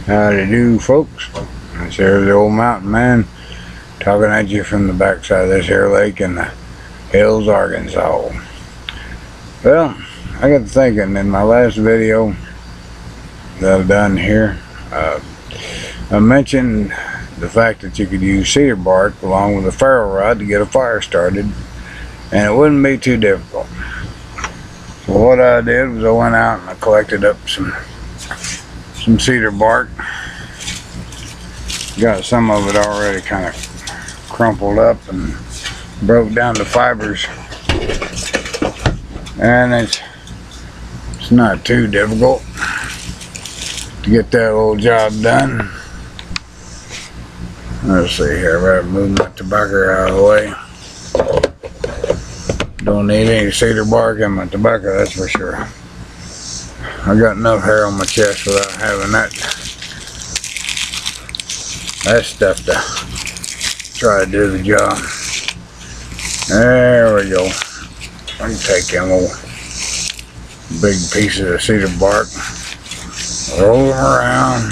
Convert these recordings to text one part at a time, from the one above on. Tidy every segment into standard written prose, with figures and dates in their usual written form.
Howdy do, folks. This here's the old mountain man talking at you from the backside of this here lake in the hills, Arkansas. Well, I got to thinking in my last video that I've done here, I mentioned the fact that you could use cedar bark along with a ferro rod to get a fire started, and it wouldn't be too difficult. So what I did was I went out and I collected up some cedar bark. Got some of it already kind of crumpled up and broke down to fibers, and it's not too difficult to get that little job done. Let's see here, I better move my tobacco out of the way. Don't need any cedar bark in my tobacco, that's for sure. I got enough hair on my chest without having that stuff to try to do the job. There we go. I can take them old big pieces of cedar bark, roll them around.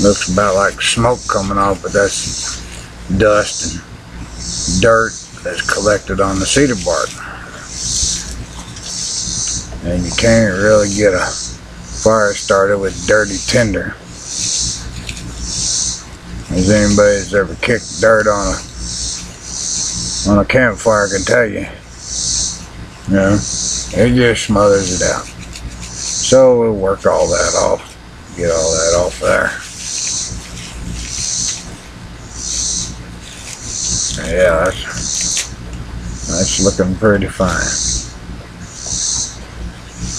Looks about like smoke coming off, but that's dust and dirt that's collected on the cedar bark. And you can't really get a fire started with dirty tinder. As anybody that's ever kicked dirt on a campfire can tell you, you know, it just smothers it out. So we'll work all that off, get all that off there. Yeah, that's looking pretty fine.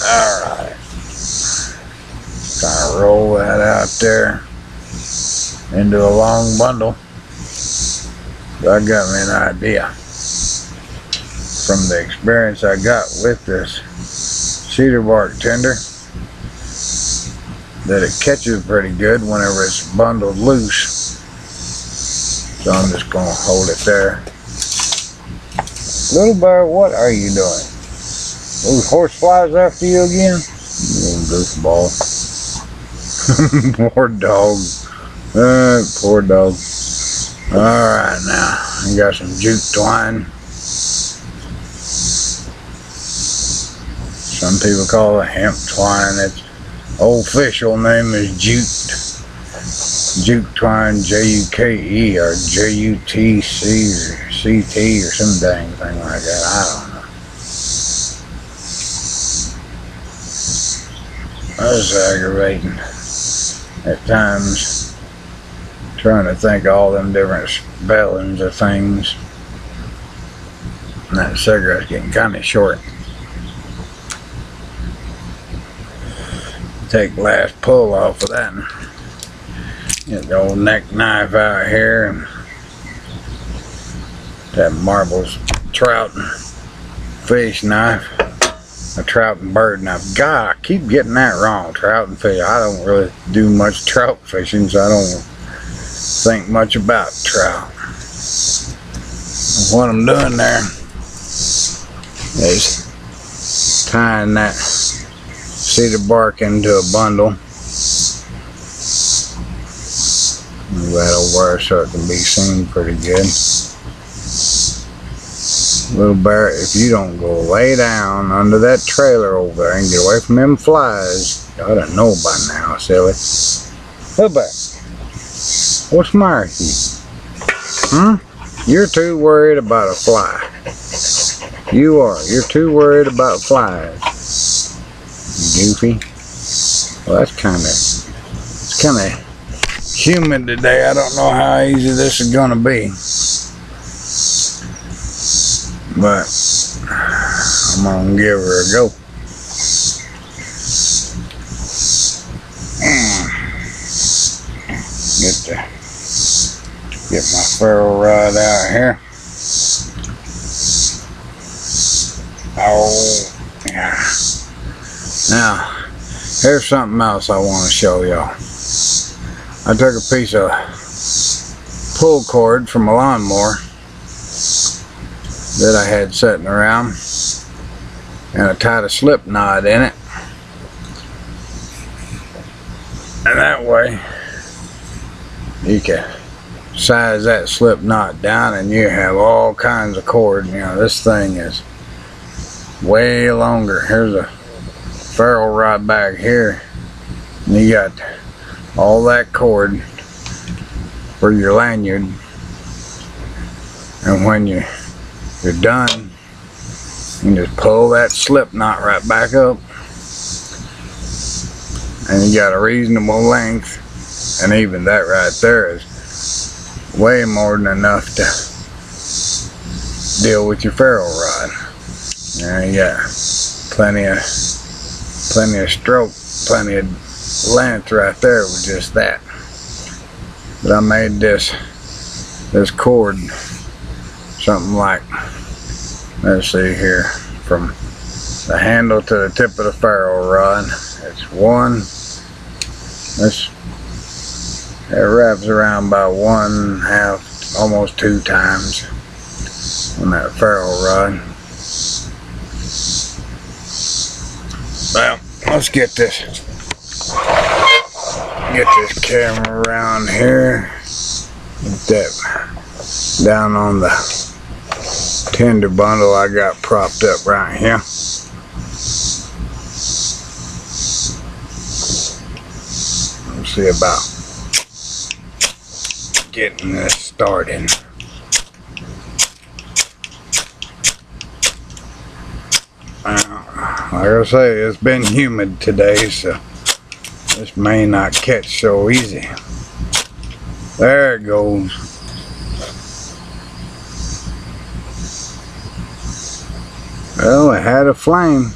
Alright, kind of roll that out there into a long bundle. That got me an idea from the experience I got with this cedar bark tinder that it catches pretty good whenever it's bundled loose. So I'm just going to hold it there. Little bear, what are you doing? Those horse flies after you again? You little goofball. Poor dog. Poor dog. Alright, now I got some jute twine. Some people call it hemp twine. Its official name is jute. Jute twine, J-U-K-E or J-U-T-C or C-T or some dang thing like that. I don't know. That's aggravating at times, trying to think of all them different spellings of things. And that cigarette's getting kind of short. Take the last pull off of that. Get the old neck knife out here and that marbles trout and fish knife. A trout and bird knife. God, I keep getting that wrong. Trout and fish. I don't really do much trout fishing, so I don't think much about trout. What I'm doing there is tying that cedar bark into a bundle. Move that over so it can be seen pretty good. Little bear, if you don't go lay down under that trailer over there and get away from them flies, you ought to know by now, silly. Little bear, what's the matter with you? You're too worried about a fly. You are. You're too worried about flies. Goofy. Well, it's kind of humid today. I don't know how easy this is gonna be, but I'm gonna give her a go. Get my ferro rod out here. Oh, yeah. Now, here's something else I want to show y'all. I took a piece of pull cord from a lawnmower that I had sitting around, and I tied a slip knot in it, And that way you can size that slip knot down and you have all kinds of cord. You know, this thing is way longer. Here's a ferro rod back here, and you got all that cord for your lanyard, and when you're done, you just pull that slip knot right back up, and you got a reasonable length. And even that right there is way more than enough to deal with your ferro rod. Now you got plenty of stroke, plenty of length right there with just that. But I made this cord something like, let's see here, from the handle to the tip of the ferro rod. It's it wraps around about 1/2, almost 2 times on that ferro rod. Well, let's get this camera around here. Get that down on the Tinder bundle I got propped up right here. Let's see about getting this started. Like I say, it's been humid today, so this may not catch so easy. There it goes. Well, it had a flame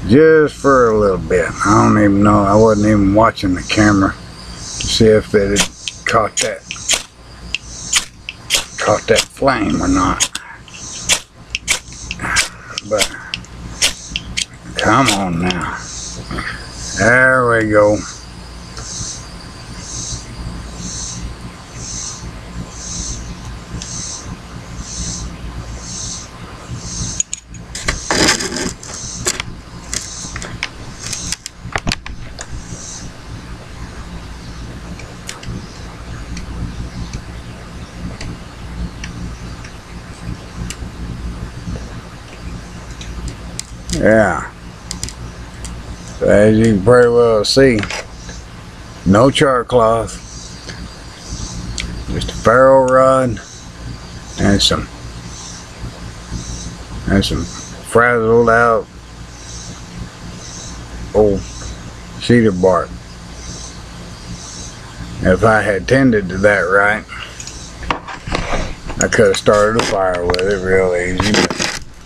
just for a little bit. I don't even know. I wasn't even watching the camera to see if it had caught that flame or not. But come on now. There we go. Yeah. So as you can pretty well see, no char cloth, just a ferro rod and some frazzled out old cedar bark. If I had tended to that right, I could have started a fire with it real easy, but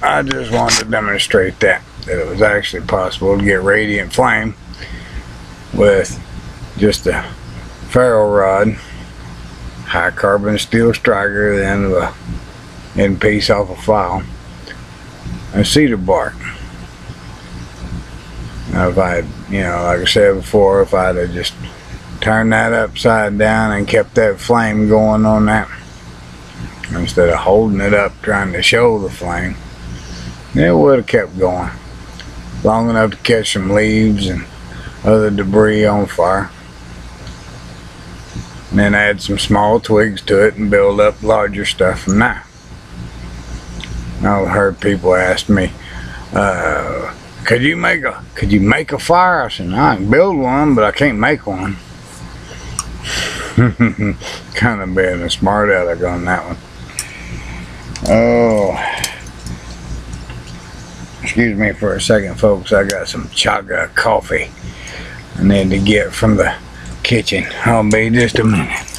I just wanted to demonstrate that it was actually possible to get radiant flame with just a ferro rod, high carbon steel striker, the end of a end piece off a file, and cedar bark. Now if I had, you know, like I said before, if I'd have just turned that upside down and kept that flame going on that, instead of holding it up trying to show the flame, it would have kept going long enough to catch some leaves and other debris on fire, and then add some small twigs to it and build up larger stuff from that. I've heard people ask me, could you make a fire? I said, I can build one, but I can't make one. Kind of being a smart aleck on that one. Oh, excuse me for a second, folks. I got some Chaga coffee I need to get from the kitchen. I'll be just a minute.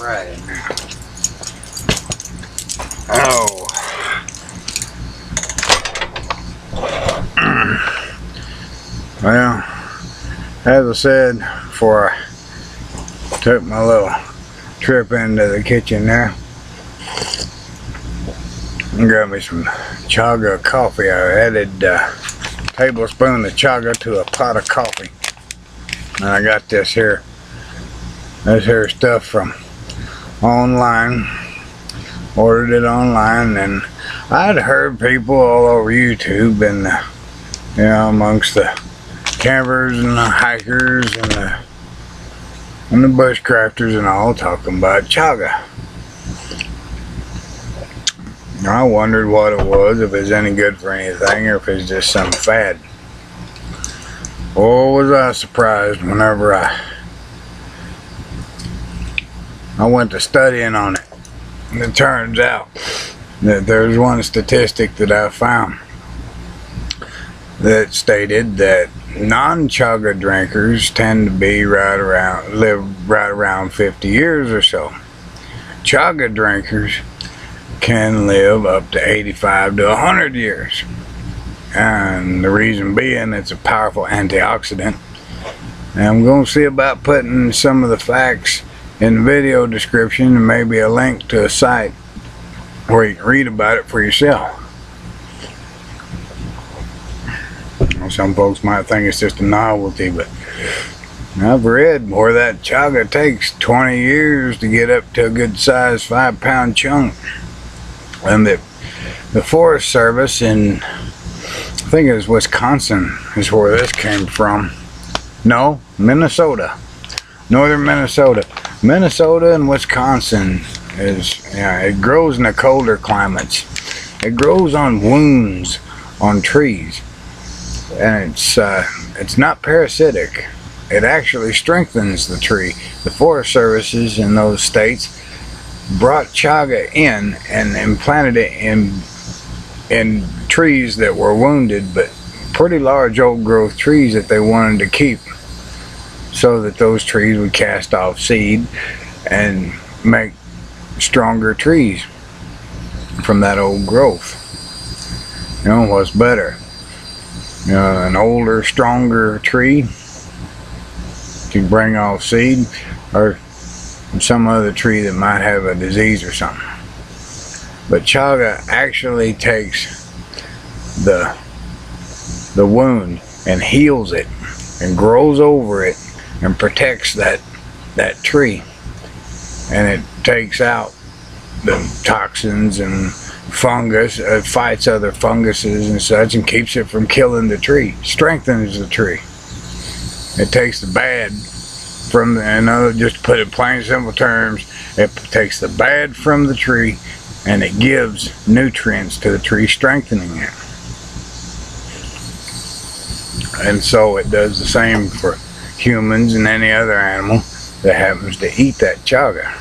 Alright now. Oh. Well, as I said before I took my little trip into the kitchen there, and got me some Chaga coffee. I added a tablespoon of Chaga to a pot of coffee. And I got this here stuff from online. Ordered it online, and I'd heard people all over YouTube and you know, amongst the campers and the hikers and the bushcrafters and all talking about Chaga. I wondered what it was, if it's any good for anything, or if it's just some fad. Oh, was I surprised whenever I went to studying on it. And it turns out that there's one statistic that I found that stated that non-Chaga drinkers tend to be live right around 50 years or so. Chaga drinkers can live up to 85 to 100 years. And the reason being, it's a powerful antioxidant. And I'm going to see about putting some of the facts in the video description, and maybe a link to a site where you can read about it for yourself. Some folks might think it's just a novelty, but I've read where that Chaga takes 20 years to get up to a good size 5-pound chunk. And that the Forest Service in, I think it was Wisconsin is where this came from. No, Minnesota. Northern Minnesota. Minnesota and Wisconsin is, yeah, it grows in the colder climates. It grows on wounds on trees. And it's not parasitic. It actually strengthens the tree. The Forest Services in those states brought Chaga in and implanted it in trees that were wounded, but pretty large old growth trees that they wanted to keep, so that those trees would cast off seed and make stronger trees from that old growth. You know, what's better? You know, an older, stronger tree can bring off seed, or some other tree that might have a disease or something. But Chaga actually takes the wound and heals it and grows over it and protects that tree, and it takes out the toxins and fungus, fights other funguses and such, and keeps it from killing the tree, strengthens the tree. It takes the bad from the, just to put it in plain simple terms, it takes the bad from the tree and it gives nutrients to the tree, strengthening it. And so it does the same for humans and any other animal that happens to eat that Chaga.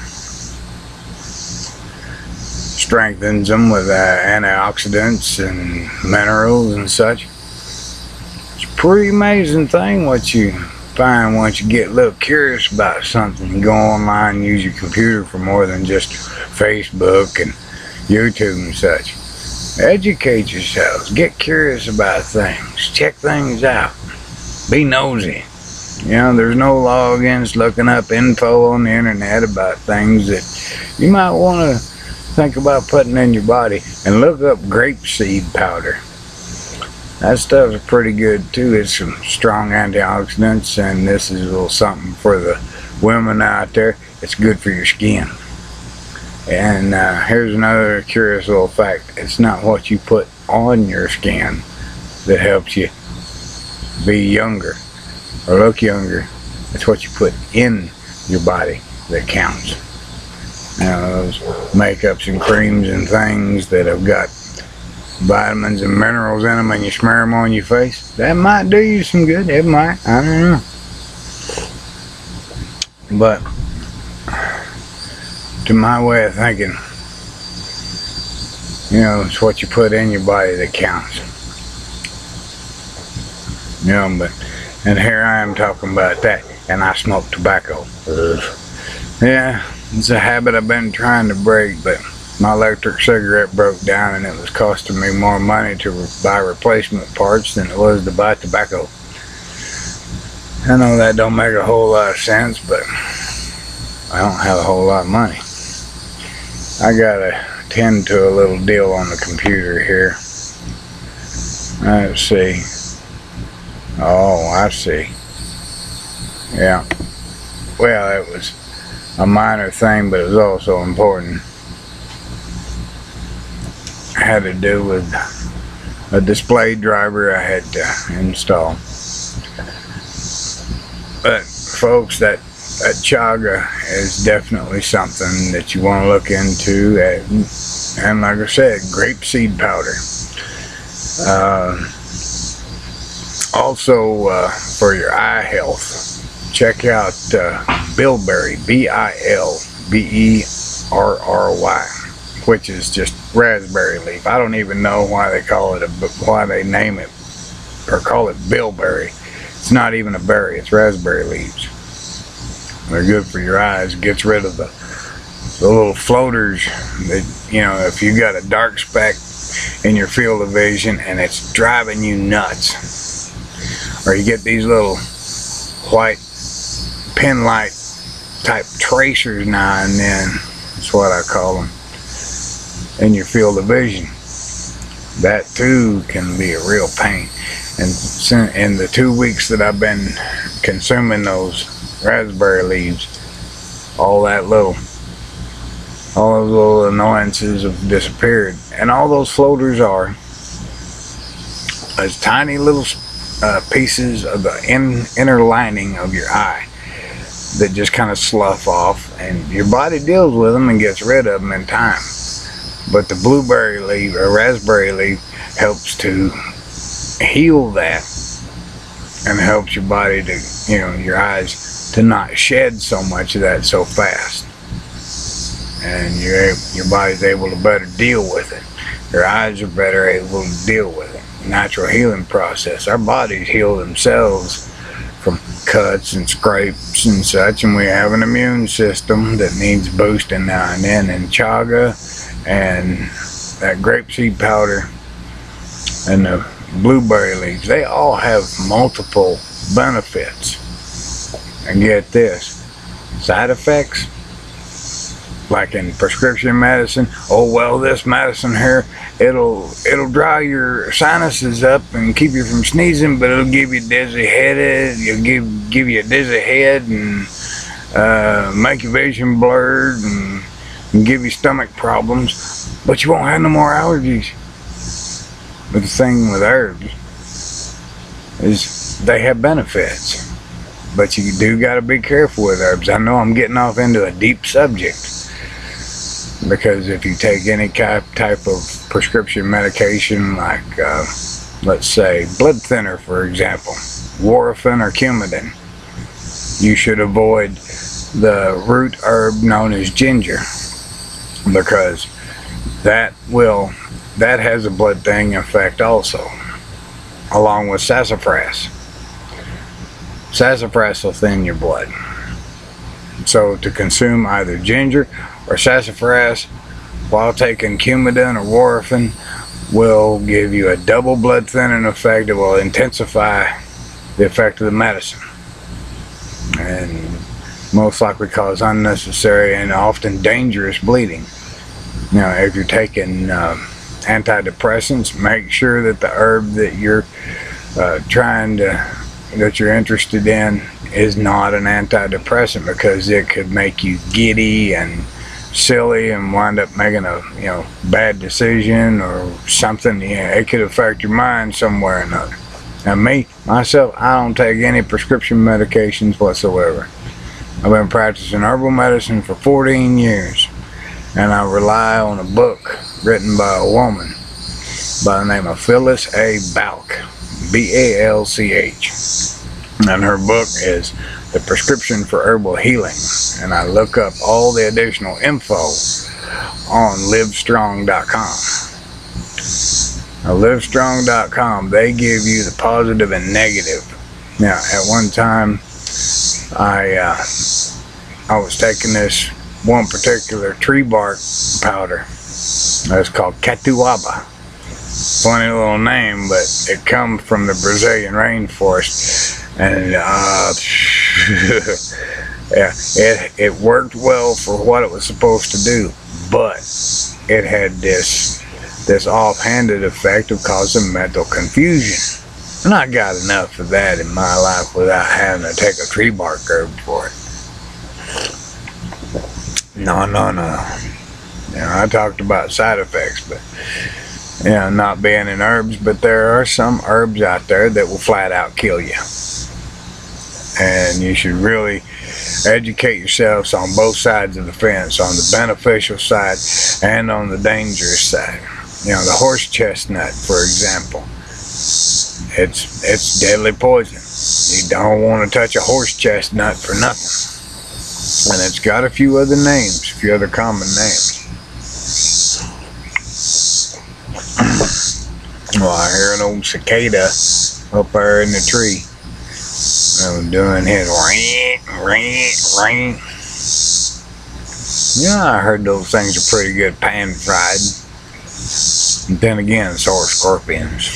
Strengthens them with antioxidants and minerals and such. It's a pretty amazing thing what you find once you get a little curious about something. You go online and use your computer for more than just Facebook and YouTube and such. Educate yourselves. Get curious about things. Check things out. Be nosy. You know, there's no law against looking up info on the internet about things that you might want to think about putting in your body. And look up grapeseed powder. That stuff is pretty good too. It's some strong antioxidants, and this is a little something for the women out there. It's good for your skin. And here's another curious little fact. It's not what you put on your skin that helps you be younger or look younger. It's what you put in your body that counts. Now, those makeups and creams and things that have got vitamins and minerals in them, and you smear them on your face, that might do you some good. It might. I don't know. But to my way of thinking, you know, it's what you put in your body that counts. You know, but, and here I am talking about that, and I smoke tobacco. Yeah, It's a habit I've been trying to break, but my electric cigarette broke down and it was costing me more money to buy replacement parts than it was to buy tobacco. I know that don't make a whole lot of sense, but I don't have a whole lot of money. I gotta tend to a little deal on the computer here. Let's see. Oh, I see. Yeah. Well, it was a minor thing, but it was also important. It had to do with a display driver I had to install. But folks, that chaga is definitely something that you want to look into. And like I said, grapeseed powder. Also, for your eye health, check out bilberry, B-I-L-B-E-R-R-Y, which is just raspberry leaf. I don't even know why they call it why they name it or call it bilberry. It's not even a berry, it's raspberry leaves. They're good for your eyes. Gets rid of the little floaters that, you know, if you got a dark speck in your field of vision and it's driving you nuts, or you get these little white pin light type tracers now and then, that's what I call them, in your field of vision. That too can be a real pain. And in the 2 weeks that I've been consuming those raspberry leaves, all those little annoyances have disappeared. And all those floaters are as tiny little pieces of the inner lining of your eye that just kind of slough off, and your body deals with them and gets rid of them in time. But the blueberry leaf or raspberry leaf helps to heal that and helps your body to, you know, your eyes to not shed so much of that so fast, and your body's able to better deal with it. Your eyes are better able to deal with it. Natural healing process. Our bodies heal themselves from cuts and scrapes and such, and we have an immune system that needs boosting now and then. And chaga and that grapeseed powder and the blueberry leaves, they all have multiple benefits. And get this, side effects, like in prescription medicine, oh well, this medicine here, it'll dry your sinuses up and keep you from sneezing, but it'll give you dizzy headed, it'll give you a dizzy head and make your vision blurred and give you stomach problems, but you won't have no more allergies. But the thing with herbs is they have benefits. But you do got to be careful with herbs. I know I'm getting off into a deep subject, because if you take any type of prescription medication, like let's say blood thinner, for example, warfarin or Coumadin, you should avoid the root herb known as ginger, because that has a blood thinning effect also, along with sassafras. Sassafras will thin your blood. So to consume either ginger or sassafras while taking Coumadin or warfarin will give you a double blood thinning effect. It will intensify the effect of the medicine and most likely cause unnecessary and often dangerous bleeding. Now, if you're taking antidepressants, make sure that the herb that you're that you're interested in is not an antidepressant, because it could make you giddy and silly and wind up making a bad decision or something. Yeah, it could affect your mind somewhere or another. Now myself, I don't take any prescription medications whatsoever. I've been practicing herbal medicine for 14 years, and I rely on a book written by a woman by the name of Phyllis A. Balch, B-A-L-C-H, and her book is The Prescription for Herbal Healing, and I look up all the additional info on livestrong.com. Now, livestrong.com, they give you the positive and negative. Now, at one time I was taking this one particular tree bark powder. That's called catuaba. Funny little name, but it comes from the Brazilian rainforest, and yeah, it worked well for what it was supposed to do, but it had this offhanded effect of causing mental confusion. And I got enough of that in my life without having to take a tree bark herb for it. No. You know, I talked about side effects, but you know, not being in herbs, but there are some herbs out there that will flat out kill you. And you should really educate yourselves on both sides of the fence, on the beneficial side and on the dangerous side. You know, the horse chestnut, for example, it's deadly poison. You don't want to touch a horse chestnut for nothing. And it's got a few other names, a few other common names. Well, I hear an old cicada up there in the tree. Doing his ring. Yeah, I heard those things are pretty good pan fried. And then again, so are scorpions.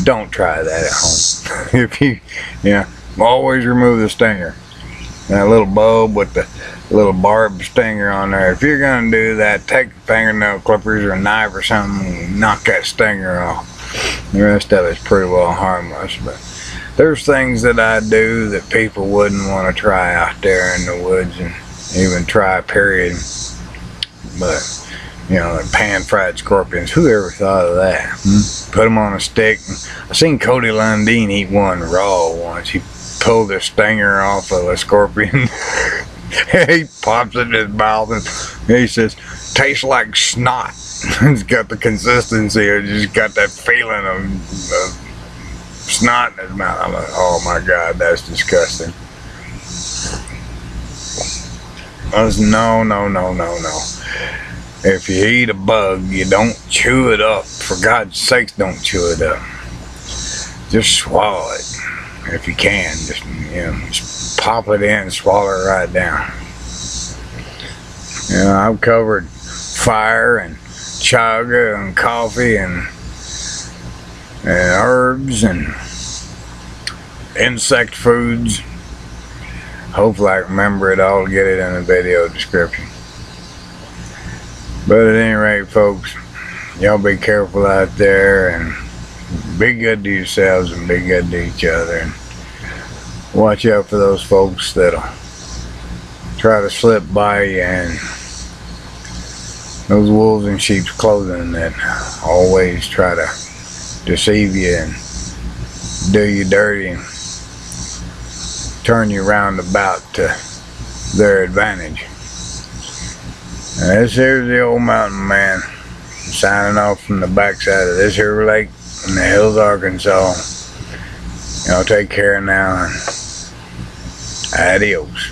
Don't try that at home. If you always remove the stinger. That little bulb with the little barbed stinger on there. If you're gonna do that, take fingernail clippers or a knife or something and knock that stinger off. The rest of it's pretty well harmless, but there's things that I do that people wouldn't want to try out there in the woods, and even try, period. But you know, the pan-fried scorpions, who ever thought of that? Put them on a stick. I seen Cody Lundeen eat one raw once. He pulled the stinger off of a scorpion. He pops it in his mouth and he says, tastes like snot. It's got the consistency, it just got that feeling of snot in his mouth. I'm like, oh my God, that's disgusting. I was, no. If you eat a bug, you don't chew it up. For God's sakes, don't chew it up. Just swallow it. If you can, just pop it in, swallow it right down. You know, I've covered fire and chaga and coffee and herbs and insect foods. Hopefully I remember it all to get it in the video description. But at any rate, folks, y'all be careful out there and be good to yourselves and be good to each other, and watch out for those folks that'll try to slip by you, and those wolves in sheep's clothing that always try to deceive you and do you dirty and turn you roundabout to their advantage. And this here's the old mountain man signing off from the backside of this here lake in the hills, Arkansas. Y'all take care now, and adios.